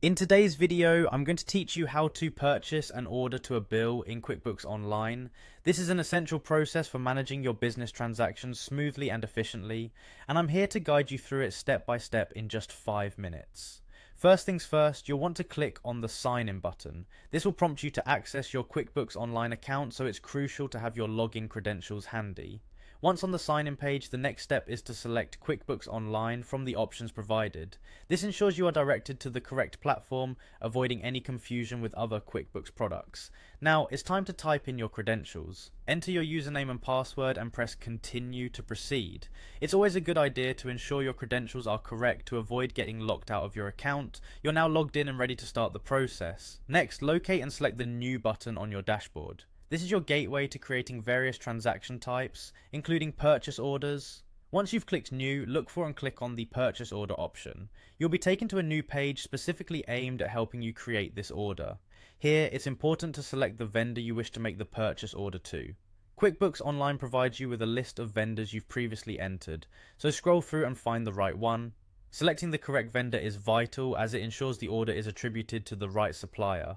In today's video, I'm going to teach you how to purchase and order to a bill in QuickBooks Online. This is an essential process for managing your business transactions smoothly and efficiently, and I'm here to guide you through it step by step in just 5 minutes. First things first, you'll want to click on the Sign In button. This will prompt you to access your QuickBooks Online account, so it's crucial to have your login credentials handy. Once on the sign-in page, the next step is to select QuickBooks Online from the options provided. This ensures you are directed to the correct platform, avoiding any confusion with other QuickBooks products. Now, it's time to type in your credentials. Enter your username and password and press Continue to proceed. It's always a good idea to ensure your credentials are correct to avoid getting locked out of your account. You're now logged in and ready to start the process. Next, locate and select the New button on your dashboard. This is your gateway to creating various transaction types, including purchase orders. Once you've clicked New, look for and click on the Purchase Order option. You'll be taken to a new page specifically aimed at helping you create this order. Here, it's important to select the vendor you wish to make the purchase order to. QuickBooks Online provides you with a list of vendors you've previously entered, so scroll through and find the right one. Selecting the correct vendor is vital as it ensures the order is attributed to the right supplier.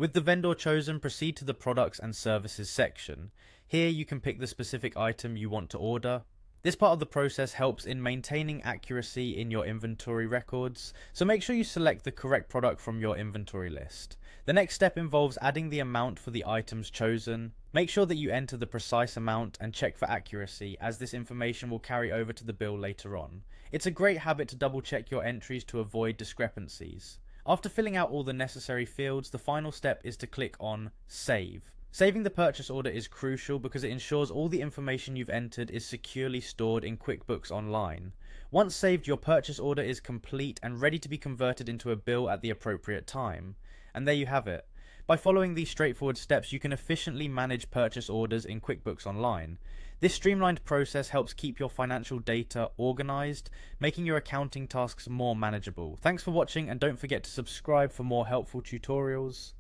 With the vendor chosen, proceed to the Products and Services section. Here you can pick the specific item you want to order. This part of the process helps in maintaining accuracy in your inventory records, so make sure you select the correct product from your inventory list. The next step involves adding the amount for the items chosen. Make sure that you enter the precise amount and check for accuracy, as this information will carry over to the bill later on. It's a great habit to double check your entries to avoid discrepancies. After filling out all the necessary fields, the final step is to click on Save. Saving the purchase order is crucial because it ensures all the information you've entered is securely stored in QuickBooks Online. Once saved, your purchase order is complete and ready to be converted into a bill at the appropriate time. And there you have it. By following these straightforward steps, you can efficiently manage purchase orders in QuickBooks Online. This streamlined process helps keep your financial data organized, making your accounting tasks more manageable. Thanks for watching, and don't forget to subscribe for more helpful tutorials.